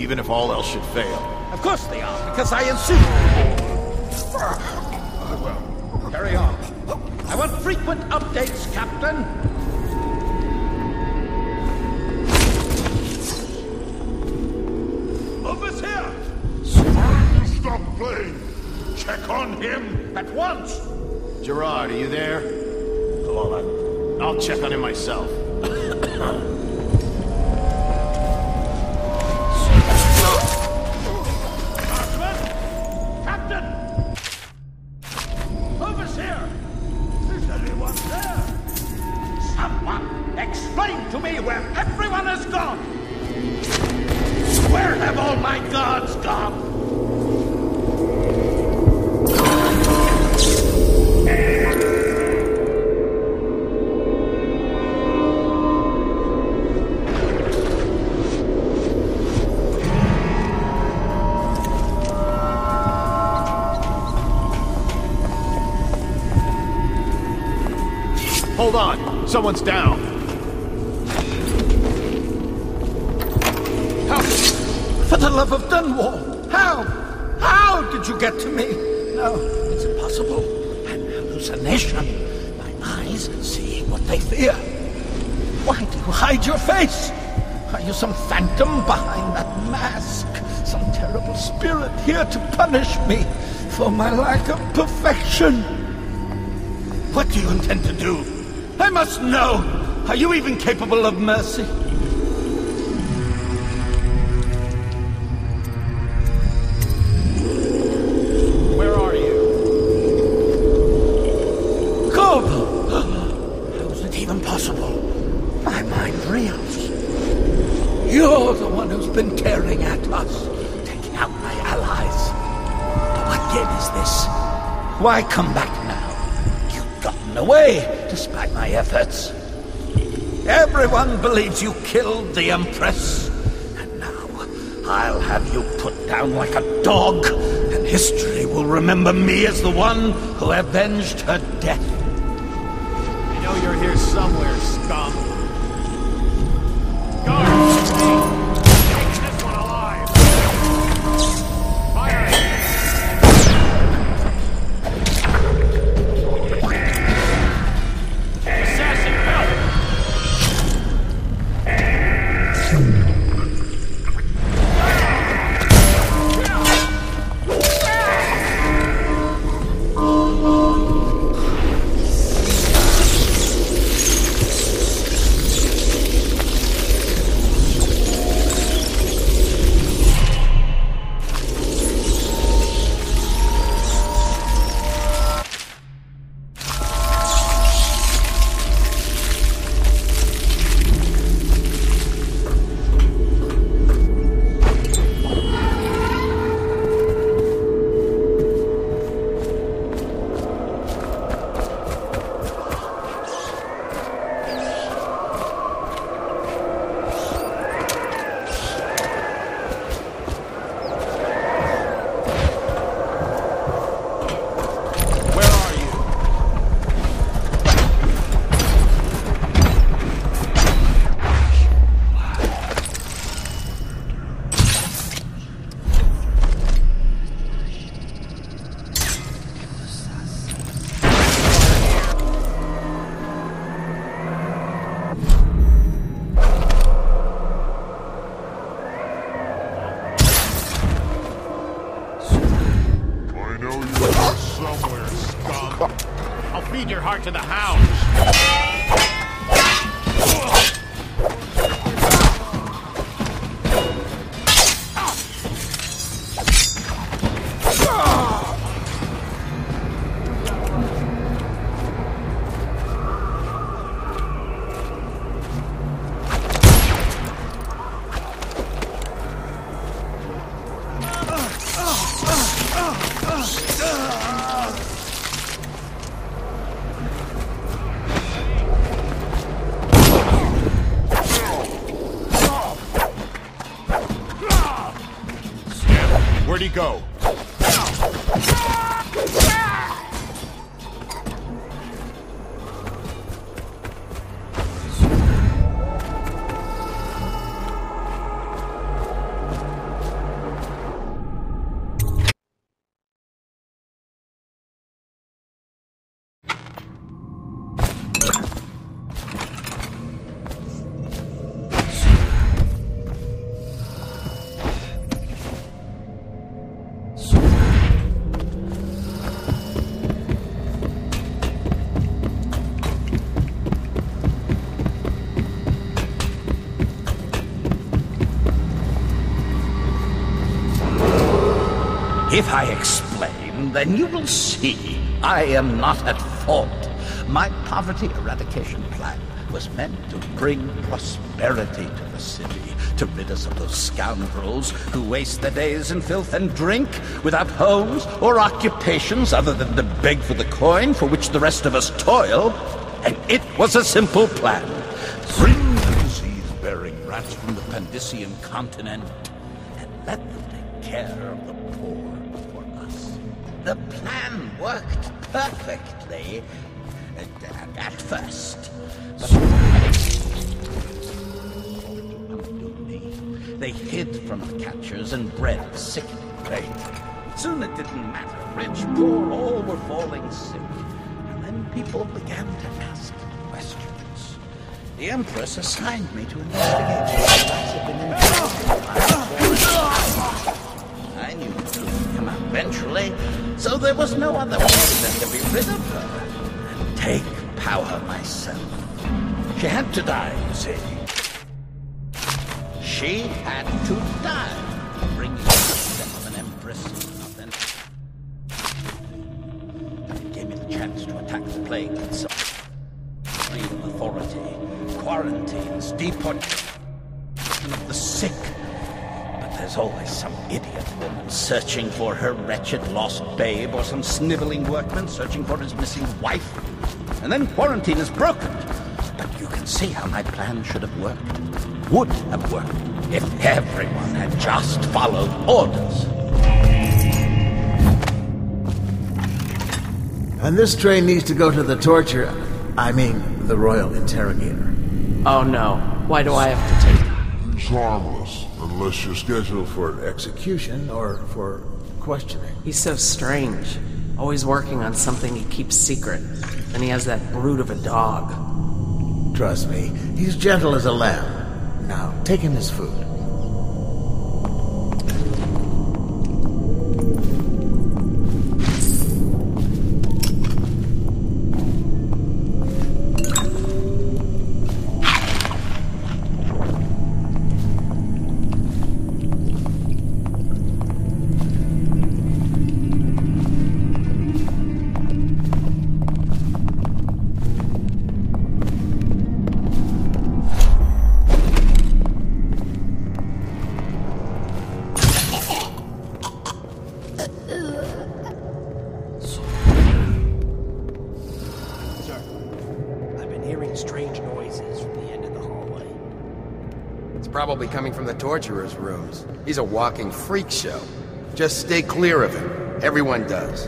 even if all else should fail. Of course they are, because I insist. Well, carry on. I want frequent updates, Captain. Over's here! Stop playing! Check on him! At once! Gerard, are you there? Come on, I'll check on him myself. Captain! Over's here! Is anyone there? Someone explain to me where everyone has gone! Where have all my guards gone? Hold on! Someone's down! How? For the love of Dunwall! How? How did you get to me? No, it's impossible. An hallucination. My eyes see what they fear. Why do you hide your face? Are you some phantom behind that mask? Some terrible spirit here to punish me for my lack of perfection? What do you intend to do? I must know! Are you even capable of mercy? Where are you? Corvo! How is it even possible? My mind reels. You're the one who's been tearing at us, taking out my allies. But what game is this? Why come back now? Gotten away, despite my efforts. Everyone believes you killed the Empress. And now, I'll have you put down like a dog, and history will remember me as the one who avenged her death. I know you're here somewhere, scum. Guards, take this one alive! Fire! Feed your heart to the hounds. Where'd he go? If I explain, then you will see I am not at fault. My poverty eradication plan was meant to bring prosperity to the city, to rid us of those scoundrels who waste their days in filth and drink, without homes or occupations other than to beg for the coin for which the rest of us toil. And it was a simple plan. Bring the disease-bearing rats from the Pandician continent and let them take care of the poor for us. The plan worked perfectly at first. They hid from the catchers and bred sickening plague. Soon it didn't matter. Rich, poor, all were falling sick. And then people began to ask questions. The Empress assigned me to investigate. I knew the truth would come out eventually, so there was no other way than to be rid of her and take power myself. She had to die, you see. She had to die, bringing the death of an empress. It gave me the chance to attack the plague itself. Freedom, authority, quarantines, deportation of the sick. But there's always some idiot woman searching for her wretched lost babe, or some sniveling workman searching for his missing wife. And then quarantine is broken. But you can see how my plan should have worked. Would have worked if everyone had just followed orders. And this train needs to go to the the Royal Interrogator. Oh no, why do I have to take it? He's harmless, unless you're scheduled for Execution or for questioning. He's so strange. Always working on something he keeps secret. And he has that brute of a dog. Trust me, he's gentle as a lamb. Now, take him his food. Probably coming from the torturer's rooms. He's a walking freak show. Just stay clear of him. Everyone does.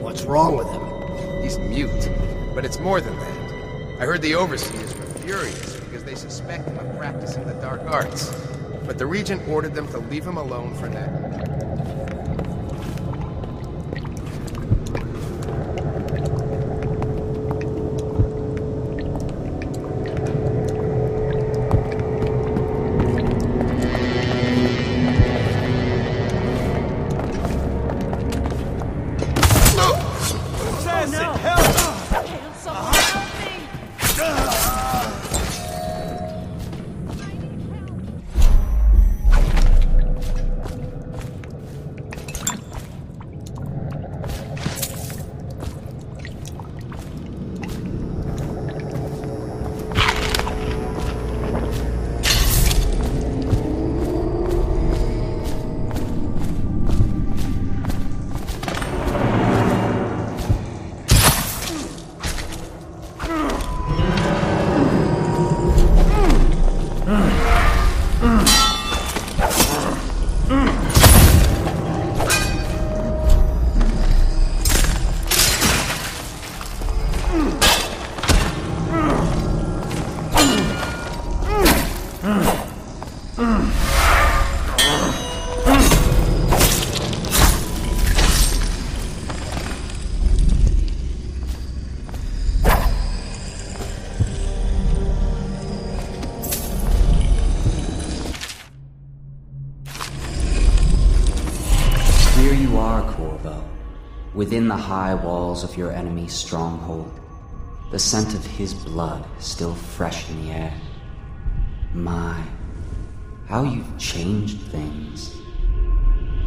What's wrong with him? He's mute. But it's more than that. I heard the overseers were furious because they suspect him of practicing the dark arts. But the regent ordered them to leave him alone for now. Within the high walls of your enemy's stronghold, the scent of his blood still fresh in the air. My, how you've changed things.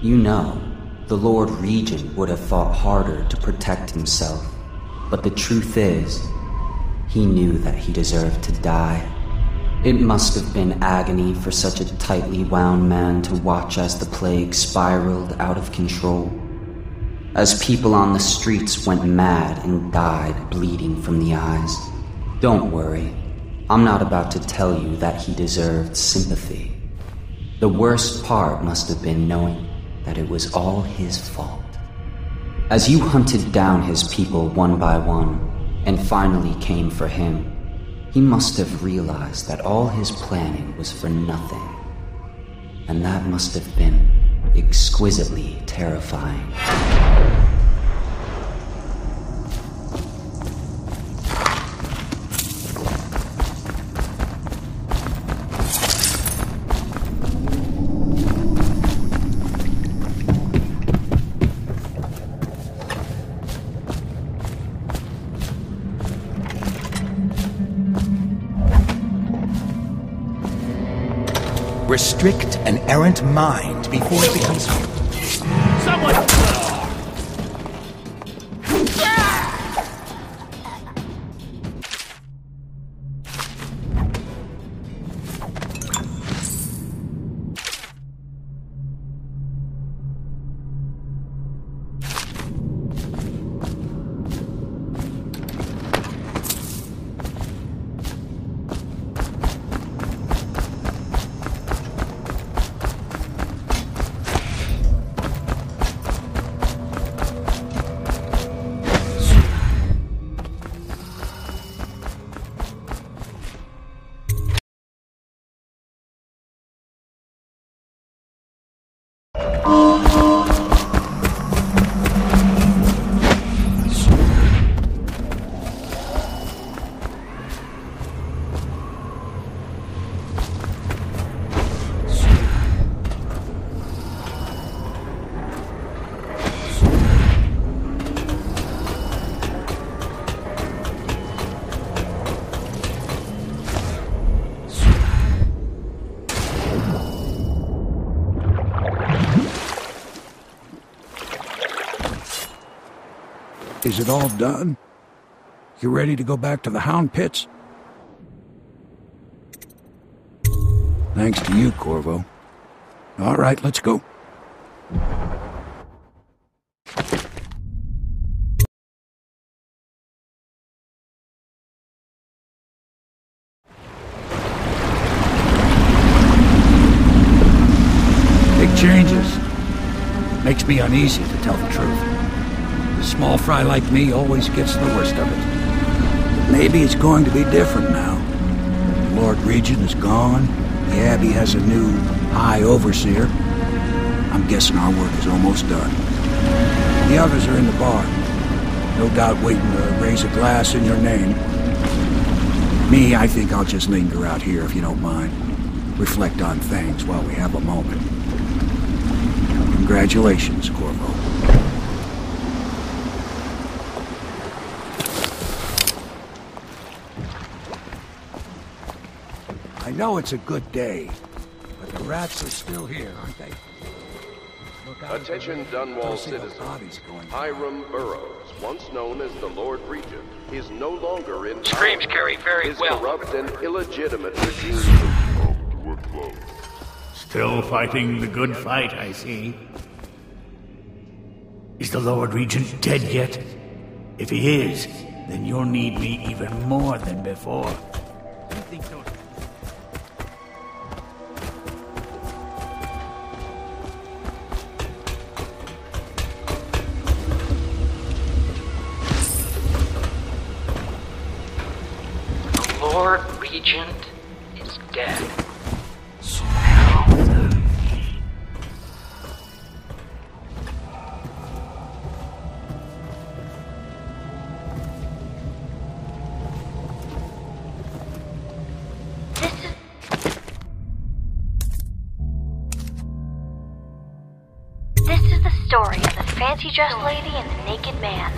You know, the Lord Regent would have fought harder to protect himself. But the truth is, he knew that he deserved to die. It must have been agony for such a tightly wound man to watch as the plague spiraled out of control. As people on the streets went mad and died bleeding from the eyes. Don't worry, I'm not about to tell you that he deserved sympathy. The worst part must have been knowing that it was all his fault. As you hunted down his people one by one, and finally came for him, he must have realized that all his planning was for nothing. And that must have been exquisitely terrifying. Restrict an errant mind before it becomes... Someone! Is it all done? You ready to go back to the Hound Pits? Thanks to you, Corvo. All right, let's go. Big changes. Makes me uneasy, to tell the truth. A small fry like me always gets the worst of it. But maybe it's going to be different now. The Lord Regent is gone. The Abbey has a new High Overseer. I'm guessing our work is almost done. The others are in the bar. No doubt waiting to raise a glass in your name. Me, I think I'll just linger out here if you don't mind. Reflect on things while we have a moment. Congratulations, Corvo. I know it's a good day, but the rats are still here, aren't they? Attention Dunwall citizens. Hiram Burroughs, once known as the Lord Regent, is no longer in power. Screams carry very well. His corrupt and illegitimate regime. Still fighting the good fight, I see. Is the Lord Regent dead yet? If he is, then you'll need me even more than before. Lord Regent is dead. This is the story of the fancy-dressed lady and the naked man.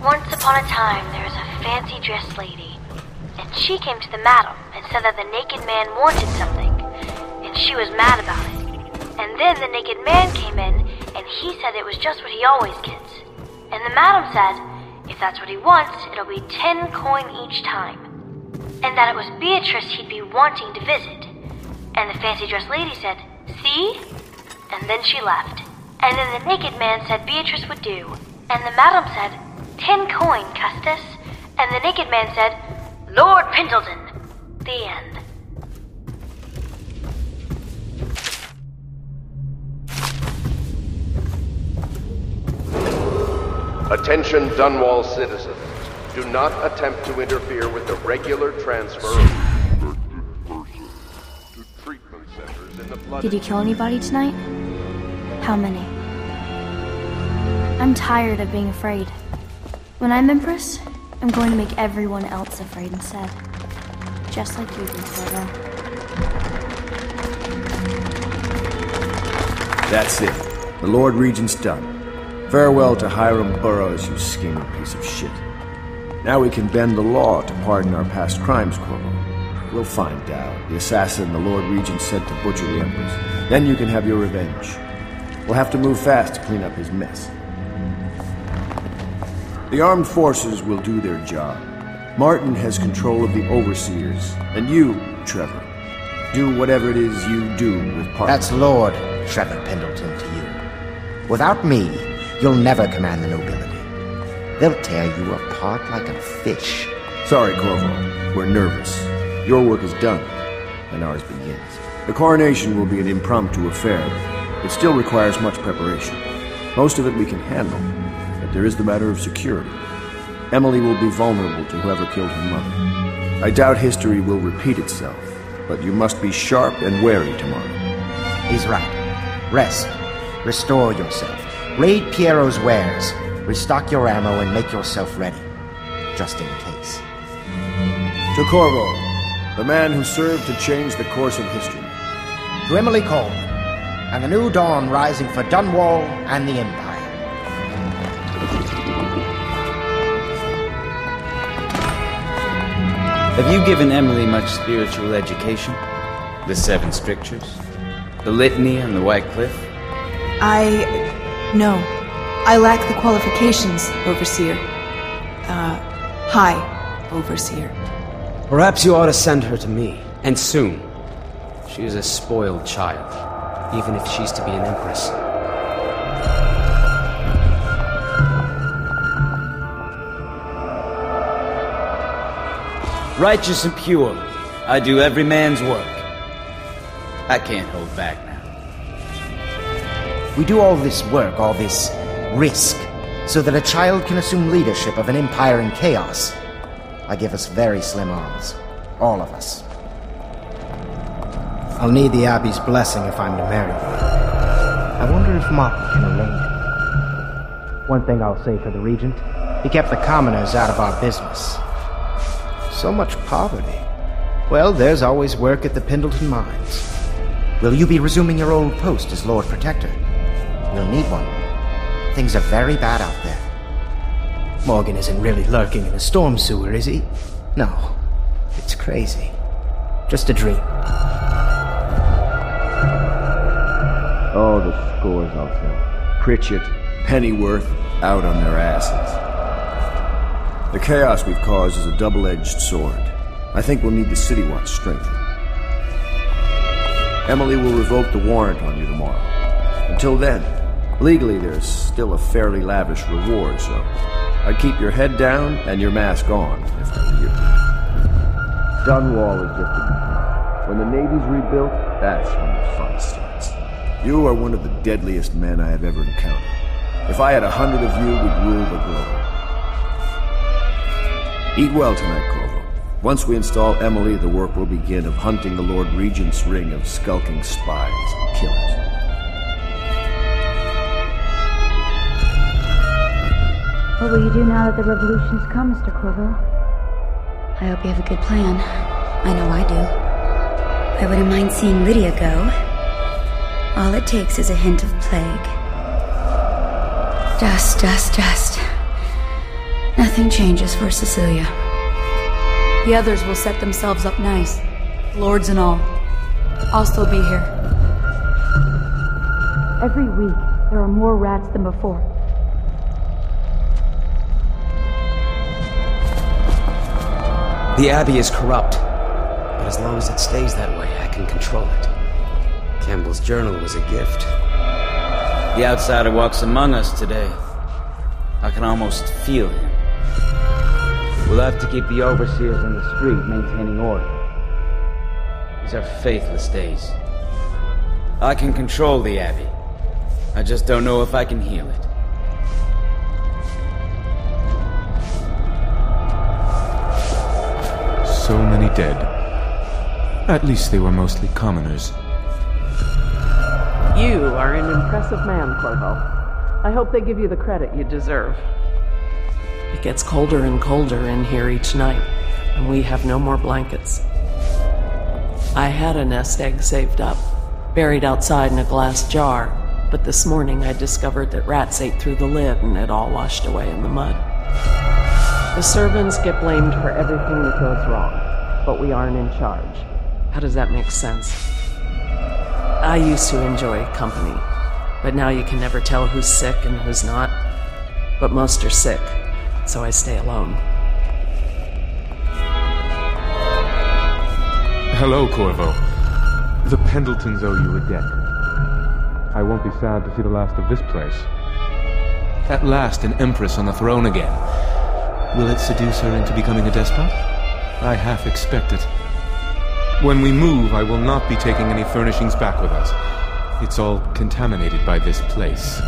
Once upon a time, there was a fancy-dressed lady. And she came to the madam and said that the naked man wanted something, and she was mad about it. And then the naked man came in and he said it was just what he always gets. And the madam said, if that's what he wants, it'll be 10 coin each time. And that it was Beatrice he'd be wanting to visit. And the fancy-dressed lady said, see? And then she left. And then the naked man said Beatrice would do. And the madam said, 10 coin, Custis. And the naked man said, Lord Pendleton. The end. Attention Dunwall citizens. Do not attempt to interfere with the regular transfer of to treatment centers in the flood. Did you kill anybody tonight? How many? I'm tired of being afraid. When I'm Empress, I'm going to make everyone else afraid instead. Just like you did, Corvo. That's it. The Lord Regent's done. Farewell to Hiram Burroughs, you scheming piece of shit. Now we can bend the law to pardon our past crimes, Corvo. We'll find out the assassin the Lord Regent sent to butcher the Empress. Then you can have your revenge. We'll have to move fast to clean up his mess. The armed forces will do their job. Martin has control of the overseers, and you, Trevor, do whatever it is you do with Parker. That's Lord Trevor Pendleton to you. Without me, you'll never command the nobility. They'll tear you apart like a fish. Sorry, Corvo. We're nervous. Your work is done, and ours begins. The coronation will be an impromptu affair. It still requires much preparation. Most of it we can handle, but there is the matter of security. Emily will be vulnerable to whoever killed her mother. I doubt history will repeat itself, but you must be sharp and wary tomorrow. He's right. Rest. Restore yourself. Raid Piero's wares. Restock your ammo and make yourself ready. Just in case. To Corvo, the man who served to change the course of history. To Emily Coleman, and the new dawn rising for Dunwall and the Empire. Have you given Emily much spiritual education? The 7 strictures? The litany on the White Cliff? No. I lack the qualifications, Overseer. High Overseer. Perhaps you ought to send her to me, and soon. She is a spoiled child, even if she's to be an empress. Righteous and pure, I do every man's work. I can't hold back now. We do all this work, all this risk, so that a child can assume leadership of an empire in chaos. I give us very slim odds. All of us. I'll need the Abbey's blessing if I'm to marry her. I wonder if Martin can arrange it. One thing I'll say for the Regent, he kept the commoners out of our business. So much poverty. Well, there's always work at the Pendleton Mines. Will you be resuming your old post as Lord Protector? You'll need one. Things are very bad out there. Morgan isn't really lurking in a storm sewer, is he? No. It's crazy. Just a dream. Oh, the scores I'll tell. Pritchett, Pennyworth, out on their asses. The chaos we've caused is a double-edged sword. I think we'll need the City Watch strengthened. Emily will revoke the warrant on you tomorrow. Until then, legally there's still a fairly lavish reward, so I'd keep your head down and your mask on, if I were you. Dunwall is just a beginning. When the Navy's rebuilt, that's when the fun starts. You are one of the deadliest men I have ever encountered. If I had 100 of you, we'd rule the globe. Eat well tonight, Corvo. Once we install Emily, the work will begin of hunting the Lord Regent's ring of skulking spies and killers. What will you do now that the revolution's come, Mr. Corvo? I hope you have a good plan. I know I do. I wouldn't mind seeing Lydia go. All it takes is a hint of plague. Just. Nothing changes for Cecilia. The others will set themselves up nice. Lords and all. I'll still be here. Every week, There are more rats than before. The Abbey is corrupt, but as long as it stays that way, I can control it. Campbell's journal was a gift. The outsider walks among us today. I can almost feel him. We'll have to keep the overseers on the street maintaining order. These are faithless days. I can control the Abbey. I just don't know if I can heal it. So many dead. At least they were mostly commoners. You are an impressive man, Corvo. I hope they give you the credit you deserve. It gets colder and colder in here each night, and we have no more blankets. I had a nest egg saved up, buried outside in a glass jar, but this morning I discovered that rats ate through the lid and it all washed away in the mud. The servants get blamed for everything that goes wrong, but we aren't in charge. How does that make sense? I used to enjoy company, but now you can never tell who's sick and who's not. But most are sick, so I stay alone. Hello, Corvo. The Pendletons owe you a debt. I won't be sad to see the last of this place. At last, an empress on the throne again. Will it seduce her into becoming a despot? I half expect it. When we move, I will not be taking any furnishings back with us. It's all contaminated by this place.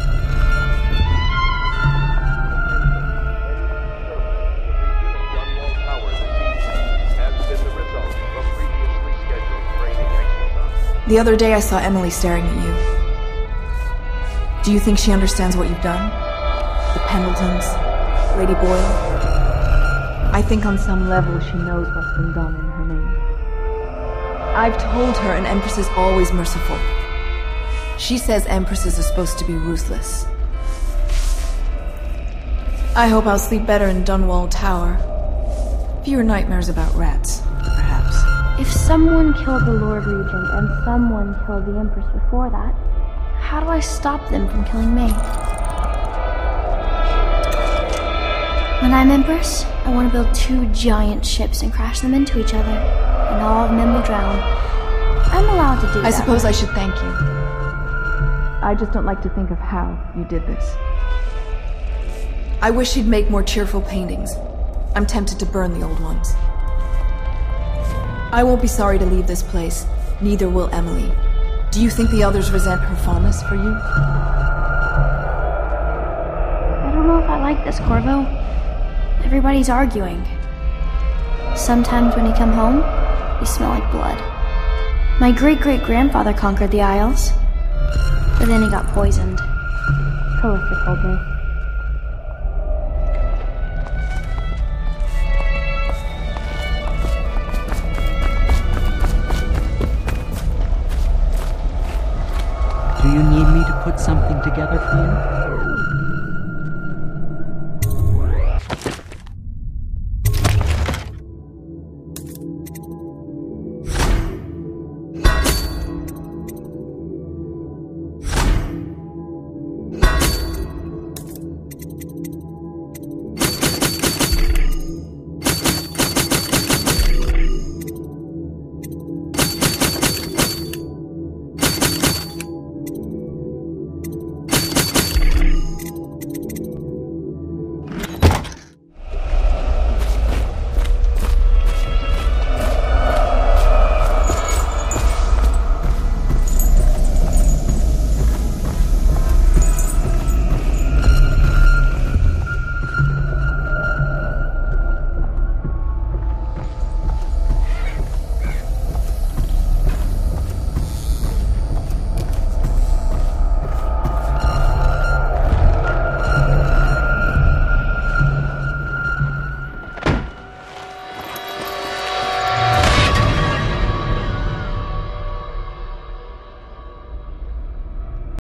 The other day I saw Emily staring at you. Do you think she understands what you've done? The Pendletons, Lady Boyle? I think on some level she knows what's been done in her name. I've told her an Empress is always merciful. She says Empresses are supposed to be ruthless. I hope I'll sleep better in Dunwall Tower. Fewer nightmares about rats, perhaps. If someone killed the Lord Regent and someone killed the Empress before that, how do I stop them from killing me? When I'm Empress, I want to build 2 giant ships and crash them into each other, and all of them will drown. I'm allowed to do that. I suppose I should thank you. I just don't like to think of how you did this. I wish you'd make more cheerful paintings. I'm tempted to burn the old ones. I won't be sorry to leave this place. Neither will Emily. Do you think the others resent her fondness for you? I don't know if I like this, Corvo. Everybody's arguing. Sometimes when you come home, you smell like blood. My great-great-grandfather conquered the Isles, but then he got poisoned. Calista told me. Do you need me to put something together for you?